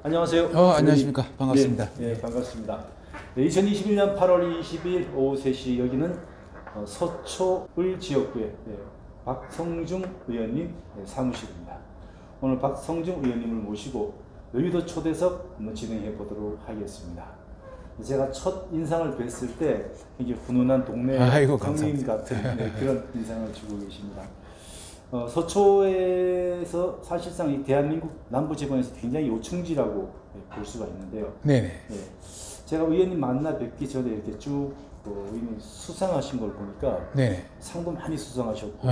안녕하세요. 안녕하십니까. 반갑습니다. 네, 반갑습니다. 네, 2021년 8월 20일 오후 3시 여기는 서초을 지역구의 박성중 의원님 사무실입니다. 오늘 박성중 의원님을 모시고 여의도 초대석 한번 진행해 보도록 하겠습니다. 제가 첫 인상을 뵀을 때 이게 훈훈한 동네 형님 같은 그런 인상을 주고 계십니다. 서초에서 사실상 이 대한민국 남부지방에서 굉장히 요충지라고 볼 수가 있는데요. 네네. 네. 제가 의원님 만나 뵙기 전에 이렇게 쭉 의원님 수상하신 걸 보니까 네네. 상도 많이 수상하셨고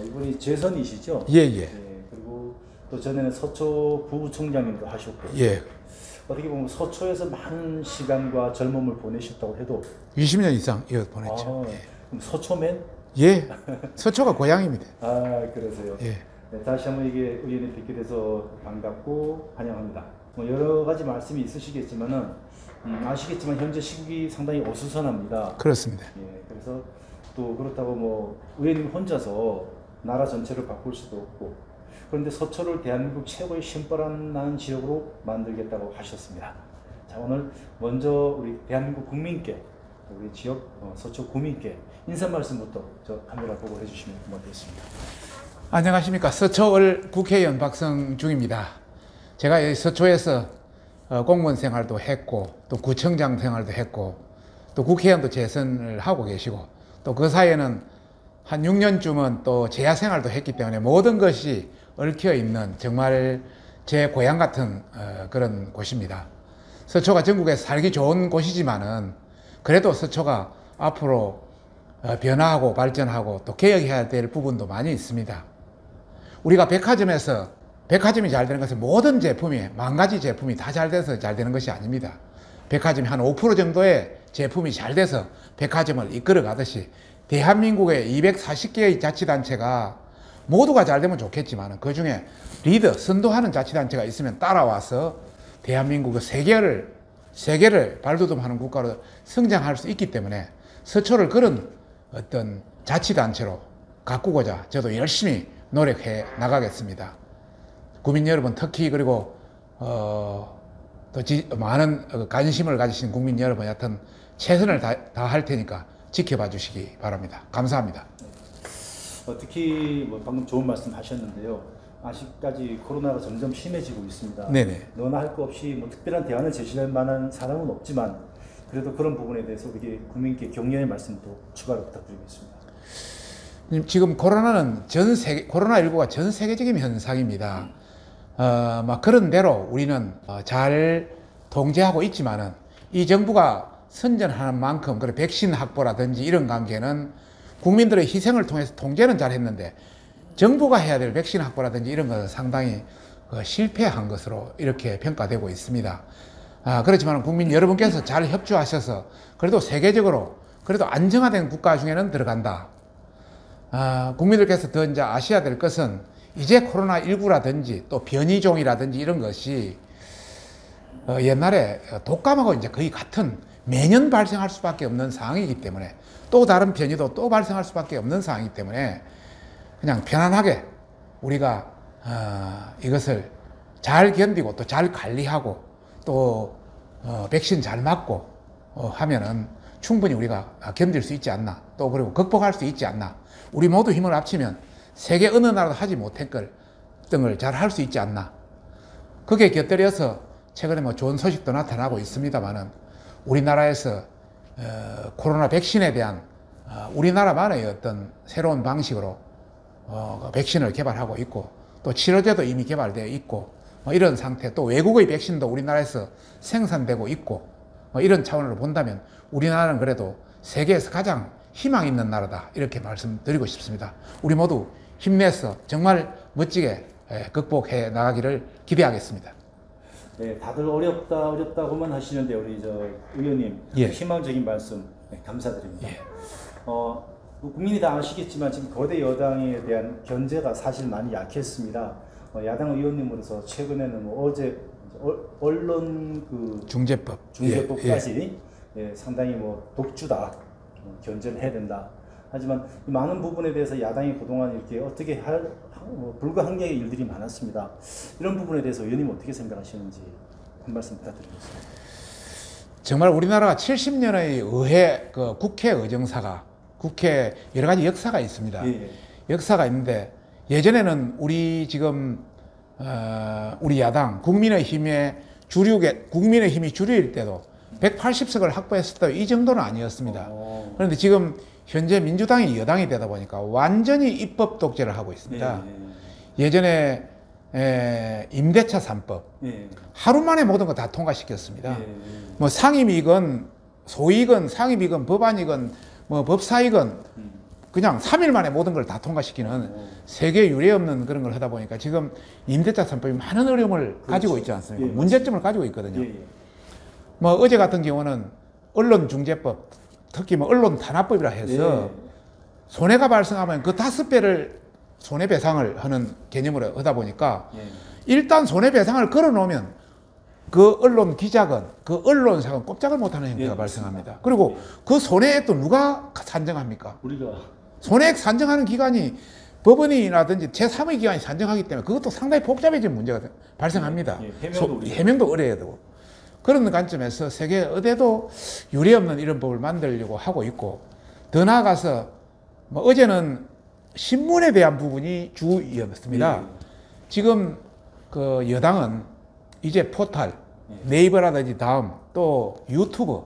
이분이 재선이시죠? 예예. 네. 그리고 또 전에는 서초 부부총장님도 하셨고 예. 어떻게 보면 서초에서 많은 시간과 젊음을 보내셨다고 해도 20년 이상 이어 보냈죠. 예. 그럼 서초맨? 예. 서초가 고향입니다. 그러세요. 예. 네, 다시 한번 이게 의원님 뵙게 돼서 반갑고 환영합니다. 뭐 여러 가지 말씀이 있으시겠지만은 아시겠지만 현재 시국이 상당히 어수선합니다. 그렇습니다. 예, 그래서 또 그렇다고 뭐 의원님 혼자서 나라 전체를 바꿀 수도 없고 그런데 서초를 대한민국 최고의 신바람 나는 지역으로 만들겠다고 하셨습니다. 자, 오늘 먼저 우리 대한민국 국민께 우리 지역 서초 구민께 인사 말씀부터 저 카메라 보고 해주시면 고맙겠습니다. 안녕하십니까. 서초을 국회의원 박성중입니다. 제가 이 서초에서 공무원 생활도 했고 또 구청장 생활도 했고 또 국회의원도 재선을 하고 계시고 또 그 사이에는 한 6년쯤은 또 재야 생활도 했기 때문에 모든 것이 얽혀 있는 정말 제 고향 같은 그런 곳입니다. 서초가 전국에서 살기 좋은 곳이지만은 그래도 서초가 앞으로 변화하고 발전하고 또 개혁해야 될 부분도 많이 있습니다. 우리가 백화점이 잘 되는 것은 모든 제품이 만 가지 제품이 다 잘 돼서 잘 되는 것이 아닙니다. 백화점이 한 5% 정도의 제품이 잘 돼서 백화점을 이끌어 가듯이 대한민국의 240개의 자치단체가 모두가 잘 되면 좋겠지만 그 중에 선도하는 자치단체가 있으면 따라와서 대한민국의 세계를 발돋움하는 국가로 성장할 수 있기 때문에 서초를 그런 어떤 자치단체로 가꾸고자 저도 열심히 노력해 나가겠습니다. 국민 여러분 특히 그리고 또 많은 관심을 가지신 국민 여러분 여하튼 최선을 다할 테니까 지켜봐 주시기 바랍니다. 감사합니다. 특히 뭐 방금 좋은 말씀 하셨는데요. 아직까지 코로나가 점점 심해지고 있습니다. 네네. 너나 할 거 없이 뭐 특별한 대안을 제시할 만한 사람은 없지만 그래도 그런 부분에 대해서 우리 국민께 격려의 말씀도 추가로 부탁드리겠습니다. 지금 코로나19가 전 세계적인 현상입니다. 막 그런 대로 우리는 잘 통제하고 있지만은 이 정부가 선전하는 만큼 그래 백신 확보라든지 이런 관계는 국민들의 희생을 통해서 통제는 잘 했는데 정부가 해야 될 백신 확보라든지 이런 것은 상당히 실패한 것으로 이렇게 평가되고 있습니다. 그렇지만 국민 여러분께서 잘 협조하셔서 그래도 세계적으로 그래도 안정화된 국가 중에는 들어간다. 국민들께서 더 이제 아셔야 될 것은 이제 코로나19라든지 또 변이종이라든지 이런 것이 옛날에 독감하고 이제 거의 같은 매년 발생할 수밖에 없는 상황이기 때문에 또 다른 변이도 또 발생할 수밖에 없는 상황이기 때문에 그냥 편안하게 우리가 이것을 잘 견디고 또 잘 관리하고 또 백신 잘 맞고 하면은 충분히 우리가 견딜 수 있지 않나 또 그리고 극복할 수 있지 않나 우리 모두 힘을 합치면 세계 어느 나라도 하지 못한 등을 잘 할 수 있지 않나 그게 곁들여서 최근에 뭐 좋은 소식도 나타나고 있습니다만은 우리나라에서 코로나 백신에 대한 우리나라만의 어떤 새로운 방식으로 백신을 개발하고 있고 또 치료제도 이미 개발되어 있고 이런 상태 또 외국의 백신도 우리나라에서 생산되고 있고 이런 차원으로 본다면 우리나라는 그래도 세계에서 가장 희망 있는 나라다 이렇게 말씀드리고 싶습니다. 우리 모두 힘내서 정말 멋지게 극복해 나가기를 기대하겠습니다. 네, 다들 어렵다고만 하시는데 우리 의원님 희망적인 말씀 감사드립니다. 국민이 다 아시겠지만 지금 거대 여당에 대한 견제가 사실 많이 약했습니다. 야당 의원님으로서 최근에는 어제 언론 중재법까지 상당히 독주다 견제를 해야 된다 하지만 이 많은 부분에 대해서 야당이 그동안 이렇게 어떻게 불가항력의 일들이 많았습니다. 이런 부분에 대해서 의원님 어떻게 생각하시는지 한 말씀 부탁드리겠습니다. 정말 우리나라가 70년의 의회, 국회 의정사가, 국회 여러 가지 역사가 있습니다. 예. 역사가 있는데, 예전에는 우리 지금, 우리 야당, 국민의힘이 주류일 때도 180석을 확보했을 때 이 정도는 아니었습니다. 그런데 지금 현재 민주당이 여당이 되다 보니까 완전히 입법 독재를 하고 있습니다. 예전에 임대차 3법, 하루 만에 모든 거 다 통과시켰습니다. 뭐 상임이건 소위건 상임이건 법안이건 뭐 법사이건 그냥 3일 만에 모든 걸 다 통과시키는 세계 유례 없는 그런 걸 하다 보니까 지금 임대차 3법이 많은 어려움을 가지고 있지 않습니까? 문제점을 가지고 있거든요. 뭐 어제 같은 경우는 언론중재법, 특히 뭐 언론탄압법이라 해서 손해가 발생하면 그 5배를 손해배상을 하는 개념으로 하다 보니까 일단 손해배상을 걸어놓으면 그 언론 기자건 그 언론사건 꼼짝을 못하는 형태가 발생합니다. 그리고 그 손해액 또 누가 산정합니까? 우리가 손해액 산정하는 기관이 법원이라든지 제3의 기관이 산정하기 때문에 그것도 상당히 복잡해진 문제가 발생합니다. 해명도 어려야 되고. 그런 관점에서 세계 어디에도 유례없는 이런 법을 만들려고 하고 있고, 더 나아가서 뭐 어제는 신문에 대한 부분이 주이었습니다. 지금 그 여당은 이제 포털, 네이버라든지 다음 또 유튜브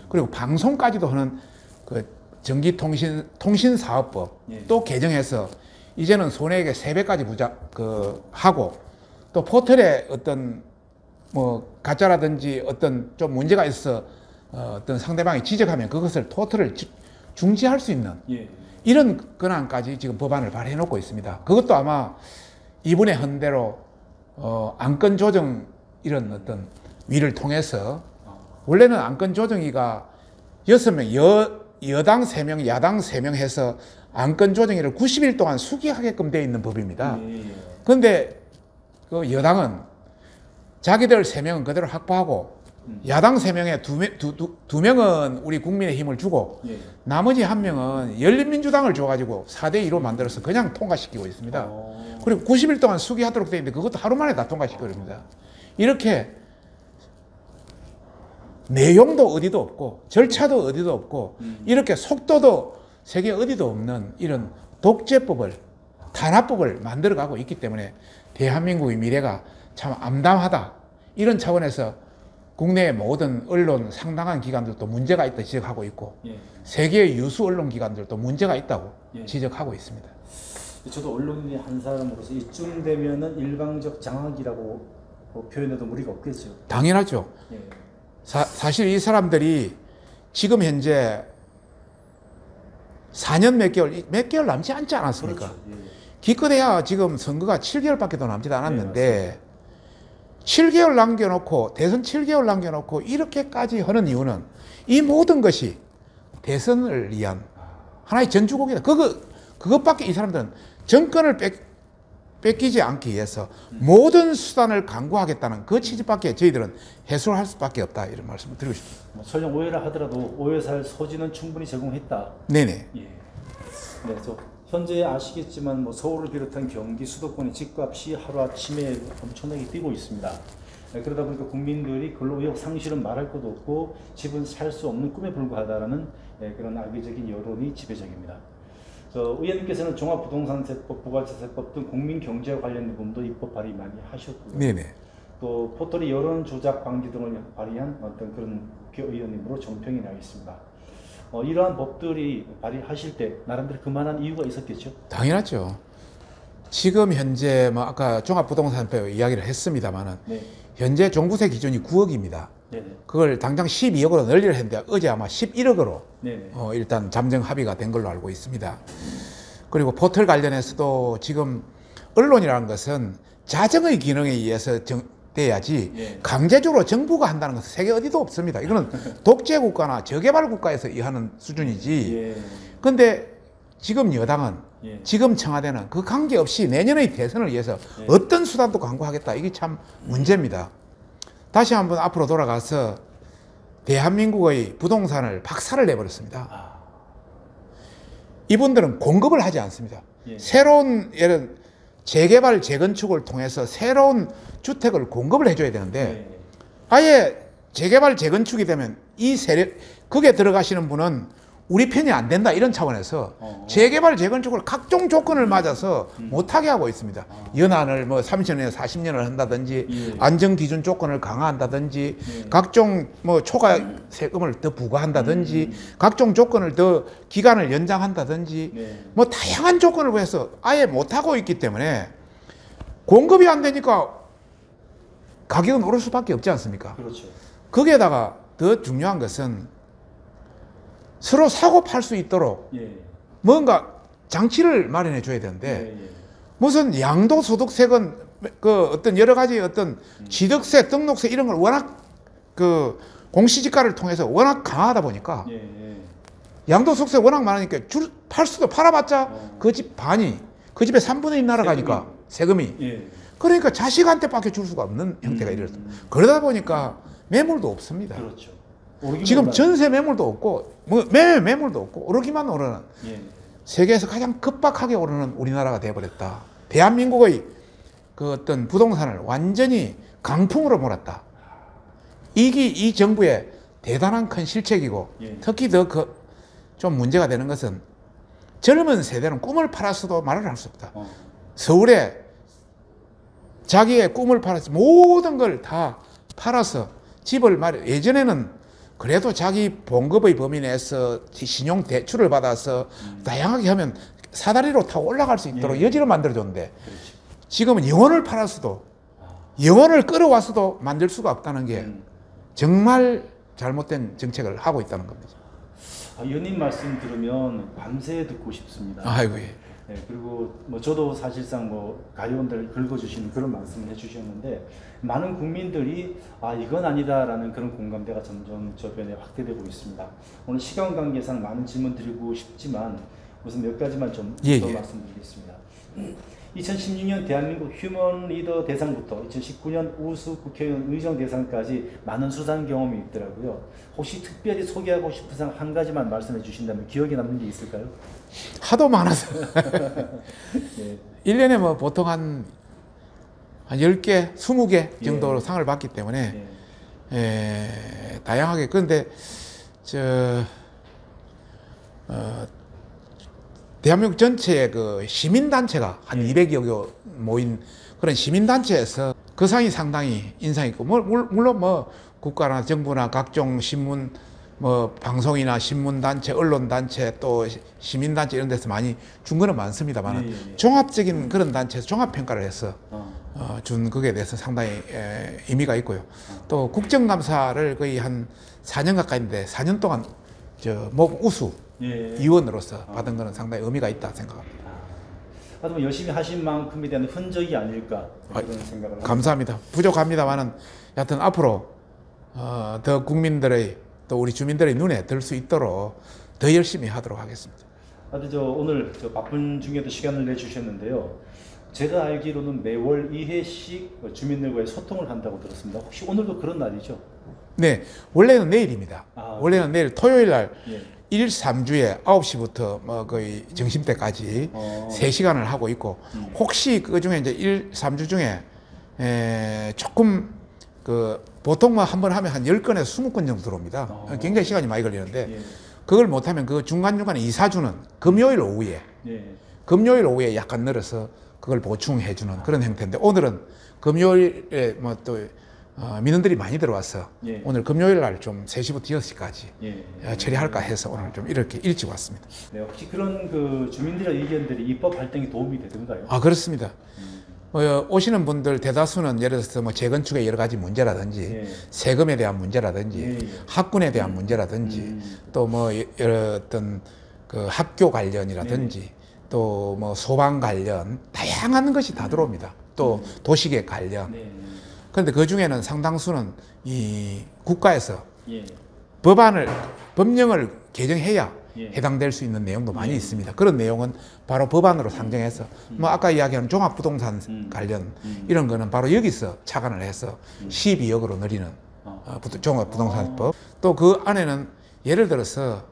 그리고 방송까지도 하는 그 전기통신사업법 또 개정해서 이제는 손해액의 3배까지 하고, 또 포털에 어떤 뭐 가짜라든지 어떤 좀 문제가 있어 어떤 상대방이 지적하면 그것을 토털을 중지할 수 있는 이런 권한까지 지금 법안을 발의해 놓고 있습니다. 그것도 아마 이번에 한 대로 안건 조정 이런 어떤 위를 통해서, 원래는 안건 조정위가 6명, 여당 3명, 야당 3명 해서 안건 조정위를 90일 동안 수기하게끔 되어 있는 법입니다. 그런데 그 여당은 자기들 3명은 그대로 확보하고 야당 3명에 2명은 우리 국민의힘을 주고 나머지 1명은 열린민주당을 줘가지고 4대2로 만들어서 그냥 통과시키고 있습니다. 그리고 90일 동안 수기하도록 되어 있는데 그것도 하루 만에 다 통과시켜버립니다. 이렇게 내용도 어디도 없고 절차도 어디도 없고 이렇게 속도도 세계 어디도 없는 이런 독재법을, 탄압법을 만들어가고 있기 때문에 대한민국의 미래가 참 암담하다. 이런 차원에서 국내의 모든 언론 상당한 기관들도 문제가 있다 지적하고 있고 세계의 유수 언론 기관들도 문제가 있다고 지적하고 있습니다. 저도 언론인의 한 사람으로서 이쯤 되면은 일방적 장악이라고 표현해도 무리가 없겠죠. 당연하죠. 사실 이 사람들이 지금 현재 4년 몇 개월 남지 않지 않았습니까? 그렇죠. 기껏해야 지금 선거가 7개월밖에 더 남지 않았는데 7개월 남겨놓고 대선 7개월 남겨놓고 이렇게까지 하는 이유는 이 모든 것이 대선을 위한 하나의 전주곡이다. 그것밖에 이 사람들은 정권을 뺏기지 않기 위해서 모든 수단을 강구하겠다는 그 취지밖에 저희들은 해소할 수밖에 없다, 이런 말씀을 드리고 싶습니다. 설령 오해를 하더라도 오해 살 소지는 충분히 제공했다. 네네. 네, 현재 아시겠지만 뭐 서울을 비롯한 경기 수도권의 집값이 하루아침에 엄청나게 뛰고 있습니다. 그러다 보니까 국민들이 근로의욕 상실은 말할 것도 없고 집은 살 수 없는 꿈에 불과하다라는 그런 악의적인 여론이 지배적입니다. 의원님께서는 종합부동산세법, 부가세법 등 국민경제와 관련된 부분도 입법 발의 많이 하셨고요. 네네. 또 포털이 여론 조작 방지 등을 발의한 어떤 그런 국회의원님으로 정평이 나 있습니다. 이러한 법들이 발의하실 때 나름대로 그만한 이유가 있었겠죠? 당연하죠. 지금 현재 뭐 아까 종합부동산법 이야기를 했습니다만은 현재 종부세 기준이 9억입니다. 그걸 당장 12억으로 늘리려 했는데 어제 아마 11억으로 일단 잠정 합의가 된 걸로 알고 있습니다. 그리고 포털 관련해서도 지금 언론이라는 것은 자정의 기능에 의해서 돼야지 강제적으로 정부가 한다는 것은 세계 어디도 없습니다. 이거는 독재 국가나 저개발 국가에서 하는 수준이지. 그런데 지금 여당은 지금 청와대는 그 관계없이 내년의 대선을 위해서 어떤 수단도 강구하겠다. 이게 참 문제입니다. 다시 한번 앞으로 돌아가서 대한민국의 부동산을 박살을 내버렸습니다. 이분들은 공급을 하지 않습니다. 예. 새로운 예를 재개발 재건축을 통해서 새로운 주택을 공급을 해줘야 되는데 예. 아예 재개발 재건축이 되면 이 세력 거기에 들어가시는 분은 우리 편이 안 된다 이런 차원에서 재개발 재건축을 각종 조건을 맞아서 못하게 하고 있습니다. 연한을 뭐 30년에 40년을 한다든지 예. 안정 기준 조건을 강화한다든지 예. 각종 뭐 초과 세금을 더 부과한다든지 각종 조건을 더 기간을 연장한다든지 네. 뭐 다양한 조건을 해서 아예 못하고 있기 때문에 공급이 안 되니까 가격은 오를 수밖에 없지 않습니까? 그렇죠. 거기에다가 더 중요한 것은 서로 사고 팔 수 있도록 예. 뭔가 장치를 마련해 줘야 되는데 예. 예. 무슨 양도소득세건 그 어떤 여러 가지 어떤 취득세, 등록세 이런 걸 워낙 그 공시지가를 통해서 워낙 강하다 보니까 예. 예. 양도소득세 워낙 많으니까 팔 수도 팔아봤자 그 집 반이 그 집에 3분의 1 날아가니까 세금이 예. 그러니까 자식한테밖에 줄 수가 없는 형태가 이렇습니다. 그러다 보니까 매물도 없습니다. 그렇죠. 오르기만 지금 올라요. 전세 매물도 없고 뭐 매물도 없고 오르기만 오르는 예. 세계에서 가장 급박하게 오르는 우리나라가 되어버렸다. 대한민국의 그 어떤 부동산을 완전히 강풍으로 몰았다. 이게 이 정부의 대단한 큰 실책이고 예. 특히 더 좀 문제가 되는 것은 젊은 세대는 꿈을 팔았어도 말을 할 수 없다. 서울에 자기의 꿈을 팔아서 모든 걸 다 팔아서 집을 마련. 예전에는 그래도 자기 봉급의 범위 내에서 신용 대출을 받아서 다양하게 하면 사다리로 타고 올라갈 수 있도록 예. 여지를 만들어줬는데 그렇죠. 지금은 영혼을 팔았어도 영혼을 끌어왔어도 만들 수가 없다는 게 정말 잘못된 정책을 하고 있다는 겁니다. 의원님 말씀 들으면 밤새 듣고 싶습니다. 아이고 예. 네, 그리고 뭐 저도 사실상 뭐 가요원들 긁어주시는 그런 말씀을 해주셨는데 많은 국민들이 아 이건 아니다라는 그런 공감대가 점점 저변에 확대되고 있습니다. 오늘 시간 관계상 많은 질문 드리고 싶지만 우선 몇 가지만 좀 더 말씀드리겠습니다. 2016년 대한민국 휴먼 리더 대상부터 2019년 우수 국회의원 의정 대상까지 많은 수상 경험이 있더라고요. 혹시 특별히 소개하고 싶은 상 한 가지만 말씀해 주신다면 기억에 남는 게 있을까요? 하도 많아서 네. 1년에 뭐 보통 한 10개, 20개 정도로 예. 상을 받기 때문에 네. 다양하게. 그런데 대한민국 전체의 그 시민단체가 한 200여 개 모인 그런 시민단체에서 그 상이 상당히 인상 있고, 물론 뭐 국가나 정부나 각종 신문, 뭐 방송이나 신문단체, 언론단체 또 시민단체 이런 데서 많이 준 거는 많습니다만 종합적인 그런 단체에서 종합평가를 해서 준 거기에 대해서 상당히 의미가 있고요. 또 국정감사를 거의 한 4년 가까이인데 4년 동안 뭐 우수 위원으로서 받은 거는 상당히 의미가 있다 생각합니다. 하여튼 열심히 하신 만큼에 대한 흔적이 아닐까 그런 생각을 합니다. 감사합니다. 부족합니다만은 여하튼 앞으로 더 국민들의 또 우리 주민들의 눈에 들 수 있도록 더 열심히 하도록 하겠습니다. 하여튼 오늘 바쁜 중에도 시간을 내주셨는데요. 제가 알기로는 매월 2회씩 주민들과의 소통을 한다고 들었습니다. 혹시 오늘도 그런 날이죠? 네, 원래는 내일입니다. 원래는 내일 토요일 날 1, 3주에 9시부터 뭐 거의 점심때까지 3시간을 하고 있고, 혹시 그 중에 이제 1, 3주 중에 조금 보통 뭐 한 번 하면 한 10건에서 20건 정도 들어옵니다. 굉장히 시간이 많이 걸리는데 그걸 못하면 그 중간중간에 2, 4주는 금요일 오후에 약간 늘어서 그걸 보충해주는 그런 형태인데, 오늘은 금요일에 뭐 또 민원들이 많이 들어와서 오늘 금요일 날 좀 3시부터 6시까지 처리할까 해서 오늘 좀 이렇게 일찍 왔습니다. 네, 혹시 그런 그 주민들의 의견들이 입법 발등에 도움이 되던가요? 그렇습니다. 오시는 분들 대다수는 예를 들어서 뭐 재건축의 여러 가지 문제라든지 세금에 대한 문제라든지 학군에 대한 문제라든지 또 뭐 어떤 그 학교 관련이라든지 또 뭐 소방 관련 다양한 것이 다 들어옵니다. 또 도시계획 관련. 그런데 그 중에는 상당수는 이 국가에서 법령을 개정해야 해당될 수 있는 내용도 많이 있습니다. 그런 내용은 바로 법안으로 상정해서 뭐 아까 이야기한 종합부동산 관련 이런 거는 바로 여기서 착안을 해서 12억으로 늘리는 종합부동산법. 또 그 안에는 예를 들어서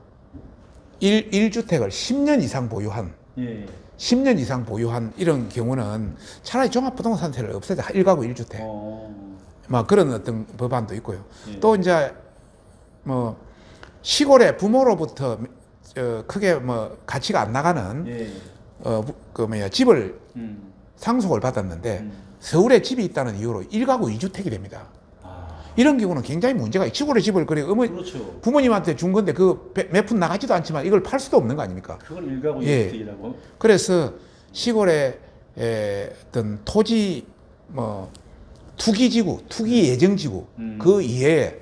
1주택을 10년 이상 보유한 예. 10년 이상 보유한 이런 경우는 차라리 종합부동산세를 없애자. 1가구 1주택. 막 그런 어떤 법안도 있고요. 예. 또 이제 뭐 시골에 부모로부터 크게 뭐 가치가 안 나가는 예. 집을 음. 상속을 받았는데 서울에 집이 있다는 이유로 1가구 2주택이 됩니다. 이런 경우는 굉장히 문제가 있어요. 시골에 집을 그렇죠. 부모님한테 준 건데 그 몇 푼 나가지도 않지만 이걸 팔 수도 없는 거 아닙니까? 그건 일가구 예. 이주택이라고. 그래서 시골에 어떤 토지 뭐 투기지구, 투기 예정지구 그 이외의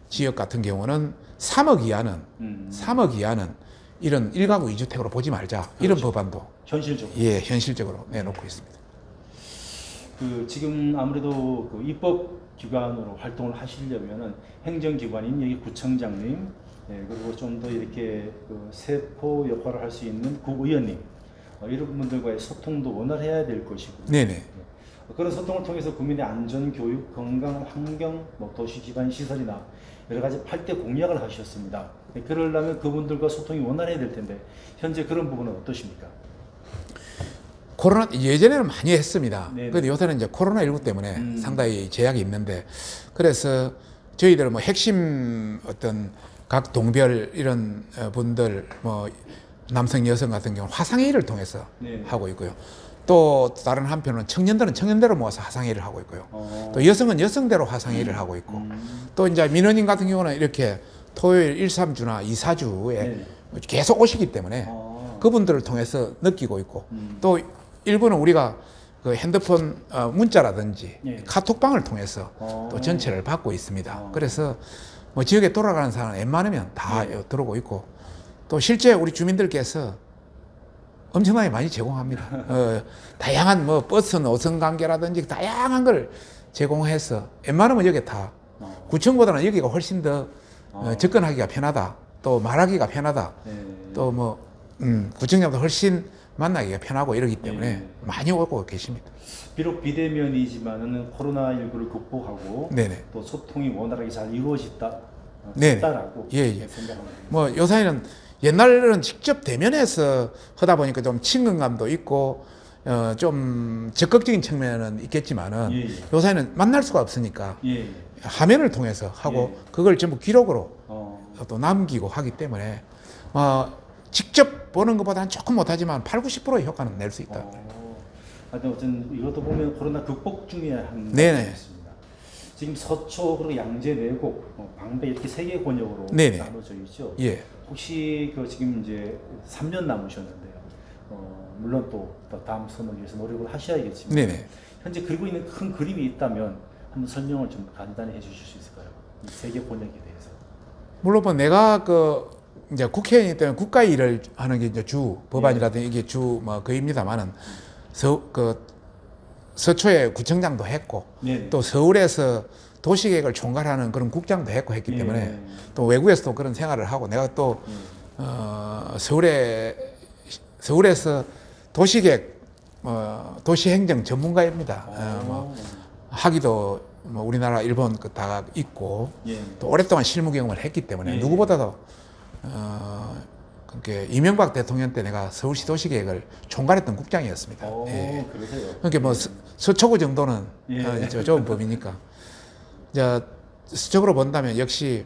지역 같은 경우는 3억 이하는 이런 1가구 2주택으로 보지 말자. 이런 그렇죠. 법안도 현실적으로. 예, 현실적으로 내놓고 있습니다. 지금 아무래도 그 입법 기관으로 활동을 하시려면은 행정기관인 여기 구청장님, 예, 그리고 좀 더 이렇게 그 세포 역할을 할 수 있는 구의원님, 이런 분들과의 소통도 원활해야 될 것이고. 네네. 그런 소통을 통해서 국민의 안전, 교육, 건강, 환경, 뭐 도시 기반 시설이나 여러 가지 8대 공약을 하셨습니다. 그러려면 그분들과 소통이 원활해야 될 텐데 현재 그런 부분은 어떠십니까? 예전에는 많이 했습니다. 네네. 그런데 요새는 이제 코로나19 때문에 상당히 제약이 있는데, 그래서 저희들 뭐 핵심 어떤 각 동별 이런 분들, 뭐 남성, 여성 같은 경우는 화상회의를 통해서 네. 하고 있고요. 또 다른 한편은 청년들은 청년대로 모아서 화상회의를 하고 있고요. 또 여성은 여성대로 화상회의를 하고 있고, 또 이제 민원인 같은 경우는 이렇게 토요일 1, 3주나 2, 4주에 네. 계속 오시기 때문에 그분들을 통해서 느끼고 있고, 또 일부는 우리가 그 핸드폰 문자라든지 예. 카톡방을 통해서 또 전체를 받고 있습니다. 그래서 뭐 지역에 돌아가는 사람은 웬만하면 다 들어오고 있고, 또 실제 우리 주민들께서 엄청나게 많이 제공합니다. 다양한 뭐 버스 노선 관계라든지 다양한 걸 제공해서 웬만하면 여기 다 구청보다는 여기가 훨씬 더 접근하기가 편하다. 또 말하기가 편하다. 또 뭐 구청장도 훨씬 만나기가 편하고 이러기 때문에 많이 오고 계십니다. 비록 비대면이지만은 코로나19를 극복하고 네네. 또 소통이 원활하게 잘 이루어졌다라고 예. 생각합니다. 뭐 요새는 옛날에는 직접 대면해서 하다 보니까 좀 친근감도 있고 좀 적극적인 측면은 있겠지만은 예. 요새는 만날 수가 없으니까 예. 화면을 통해서 하고 그걸 전부 기록으로 또 남기고 하기 때문에 직접 보는 것보다는 조금 못하지만 8, 90%의 효과는 낼 수 있다. 하여튼 어쨌든 이것도 보면 코로나 극복 중에 한 네네. 있습니다. 지금 서초 그리고 양재 내곡 방배 이렇게 세 개 권역으로 네네. 나눠져 있죠. 예. 혹시 지금 이제 3년 남으셨는데요. 물론 또 다음 선을 위해서 노력을 하셔야겠지만 네네. 현재 그리고 있는 큰 그림이 있다면 한번 설명을 좀 간단히 해주실 수 있을까요? 이 세 개 권역에 대해서. 물론 뭐 내가 이제 국회의원이기 때문에 국가 일을 하는 게 이제 주 법안이라든지 이게 주 뭐 거입니다만은 서초에 구청장도 했고 또 서울에서 도시계획을 총괄하는 그런 국장도 했고 했기 때문에 또 외국에서도 그런 생활을 하고 내가 또 서울에서 도시계획 도시행정 전문가입니다. 학위도 뭐 우리나라 일본 다 있고 또 오랫동안 실무 경험을 했기 때문에 누구보다도 그렇게 이명박 대통령 때 내가 서울시 도시계획을 총괄했던 국장이었습니다. 그러세요? 그러니까 뭐 서초구 정도는 좋은 법이니까. 이제 수적으로 본다면 역시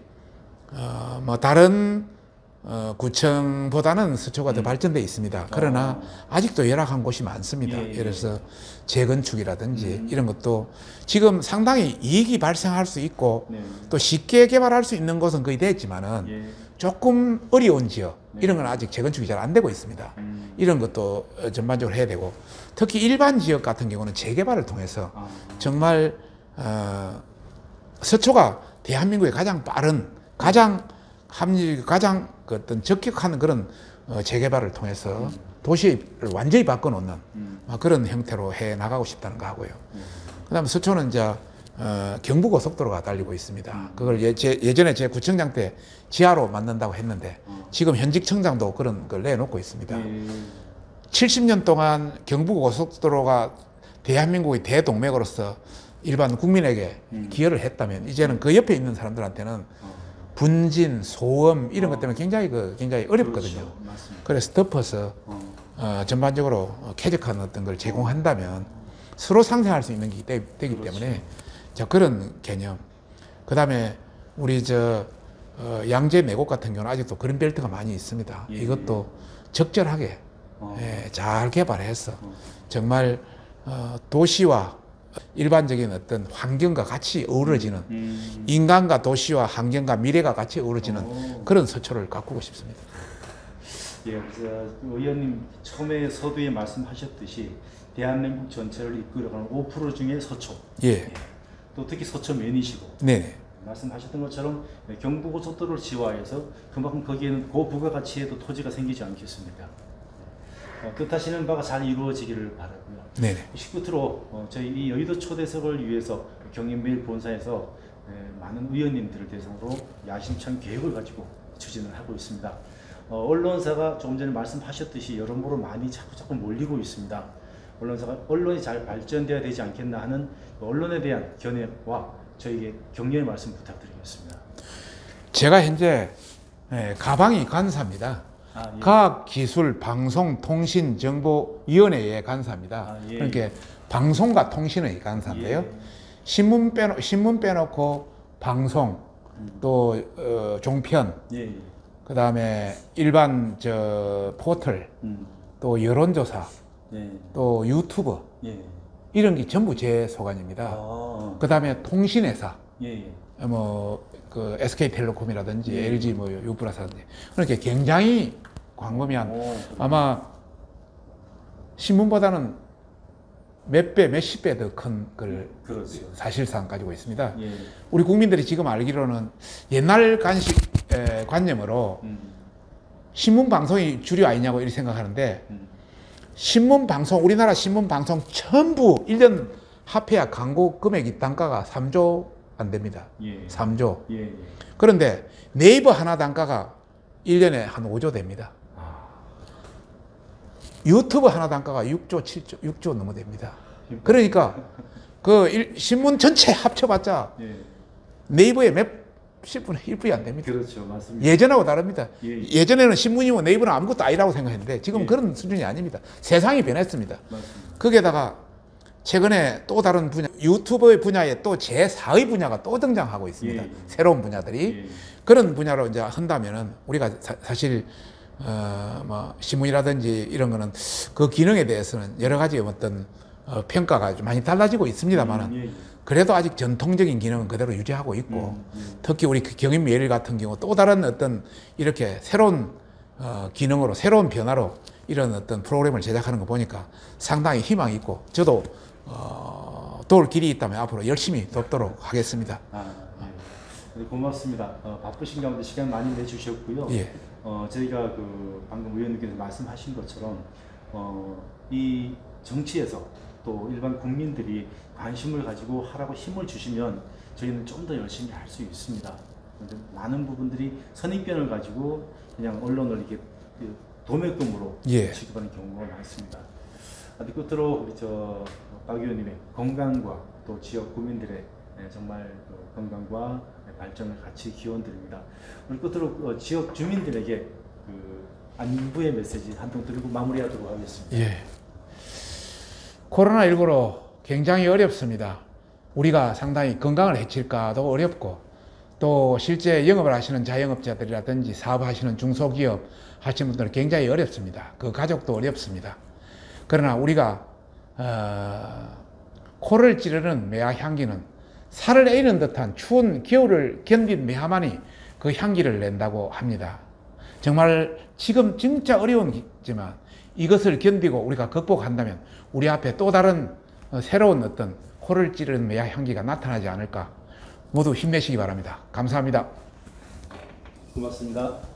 뭐 다른 구청보다는 서초가 더 발전돼 있습니다. 그러나 아직도 열악한 곳이 많습니다. 예를 들어서 재건축이라든지 이런 것도 지금 상당히 이익이 발생할 수 있고 또 쉽게 개발할 수 있는 곳은 거의 됐지만은 조금 어려운 지역 이런 건 아직 재건축이 잘 안 되고 있습니다. 이런 것도 전반적으로 해야 되고 특히 일반 지역 같은 경우는 재개발을 통해서 정말 서초가 대한민국의 가장 빠른 가장 합리적 가장 어떤 적격하는 그런 재개발을 통해서 도시를 완전히 바꿔놓는 그런 형태로 해 나가고 싶다는 거 하고요. 그다음에 서초는 이제 경부고속도로가 달리고 있습니다. 그걸 예전에 제 구청장 때 지하로 만든다고 했는데 지금 현직 청장도 그런 걸 내놓고 있습니다. 70년 동안 경부고속도로가 대한민국의 대동맥으로서 일반 국민에게 기여를 했다면 이제는 그 옆에 있는 사람들한테는 분진, 소음 이런 것 때문에 굉장히 어렵거든요. 그렇죠. 맞습니다. 그래서 덮어서 전반적으로 쾌적한 어떤 걸 제공한다면 서로 상생할 수 있는 게 되기 그렇죠. 때문에 자, 그런 개념. 그 다음에 우리 양재 매곡 같은 경우는 아직도 그린 벨트가 많이 있습니다. 예, 이것도 적절하게 잘 개발해서 정말 도시와 일반적인 어떤 환경과 같이 어우러지는 인간과 도시와 환경과 미래가 같이 어우러지는 그런 서초를 가꾸고 싶습니다. 예, 그래서 의원님 처음에 서두에 말씀하셨듯이 대한민국 전체를 이끌어가는 5% 중에 서초. 예. 또 특히 서초면이시고. 네네. 말씀하셨던 것처럼 경부고속도로를 지화해서 그만큼 거기에는 고부가가치에도 토지가 생기지 않겠습니까? 뜻하시는 바가 잘 이루어지기를 바라고요. 네네. 끝으로 저희 이 여의도 초대석을 위해서 경인매일 본사에서 많은 의원님들을 대상으로 야심찬 계획을 가지고 추진을 하고 있습니다. 언론사가 조금 전에 말씀하셨듯이 여러모로 많이 자꾸 몰리고 있습니다. 언론이 잘 발전돼야 되지 않겠나 하는 언론에 대한 견해와 저에게 격려의 말씀 부탁드리겠습니다. 제가 현재 가방이 간사입니다. 예. 과학기술방송통신정보위원회의 간사입니다. 예. 그러니까 방송과 통신의 간사인데요. 예. 신문 빼놓고 방송, 또 종편, 예. 그 다음에 일반 포털, 또 여론조사, 예. 또 유튜브 예. 이런 게 전부 제 소관입니다. 그 다음에 통신회사, 예. 그 SK텔레콤이라든지 LG 유플러스라든지 그렇게 굉장히 광범위한 아마 신문보다는 몇 배, 몇십 배 더 큰 걸 그렇죠. 사실상 가지고 있습니다. 예. 우리 국민들이 지금 알기로는 옛날 관념으로 신문 방송이 주류 아니냐고 이렇게 생각하는데 신문 방송, 우리나라 신문 방송 전부 1년 합해야 광고 금액이 단가가 3조 안 됩니다. 예. 3조. 예. 그런데 네이버 하나 단가가 1년에 한 5조 됩니다. 유튜브 하나 단가가 6조, 7조, 6조 넘어 됩니다. 그러니까 신문 전체 합쳐봤자 예. 네이버에 몇십 분의 1분이 안 됩니다. 그렇죠. 맞습니다. 예전하고 다릅니다. 예. 예전에는 신문이면 네이버는 아무것도 아니라고 생각했는데 지금 예. 그런 수준이 아닙니다. 세상이 변했습니다. 맞습니다. 거기에다가 최근에 또 다른 분야, 유튜브의 분야에 또 제4의 분야가 또 등장하고 있습니다. 예. 새로운 분야들이. 예. 그런 분야로 이제 한다면은 우리가 사실 신문이라든지 이런 거는 그 기능에 대해서는 여러 가지 어떤 평가가 좀 많이 달라지고 있습니다만은 예. 그래도 아직 전통적인 기능은 그대로 유지하고 있고 특히 우리 경인매일 같은 경우 또 다른 어떤 이렇게 새로운 기능으로 새로운 변화로 이런 어떤 프로그램을 제작하는 거 보니까 상당히 희망이 있고 저도 도울 길이 있다면 앞으로 열심히 돕도록 하겠습니다. 네, 고맙습니다. 바쁘신 가운데 시간 많이 내주셨고요. 예. 저희가 방금 의원님께서 말씀하신 것처럼 이 정치에서 또 일반 국민들이 관심을 가지고 하라고 힘을 주시면 저희는 좀 더 열심히 할 수 있습니다. 그런데 많은 부분들이 선입견을 가지고 그냥 언론을 이렇게 도매금으로 취급하는 경우가 많습니다. 끝으로 우리 박 의원님의 건강과 또 지역 국민들의 정말 건강과 발전을 같이 기원드립니다. 오늘 끝으로 지역 주민들에게 안부의 메시지 한 통 드리고 마무리하도록 하겠습니다. 예. 코로나19로 굉장히 어렵습니다. 우리가 상당히 건강을 해칠까도 어렵고 또 실제 영업을 하시는 자영업자들이라든지 사업하시는 중소기업 하시는 분들은 굉장히 어렵습니다. 그 가족도 어렵습니다. 그러나 우리가 코를 찌르는 매화 향기는 살을 에이는 듯한 추운 겨울을 견딘 매화만이 그 향기를 낸다고 합니다. 정말 지금 진짜 어려운지만 이것을 견디고 우리가 극복한다면 우리 앞에 또 다른 새로운 어떤 코를 찌르는 매화 향기가 나타나지 않을까. 모두 힘내시기 바랍니다. 감사합니다. 고맙습니다.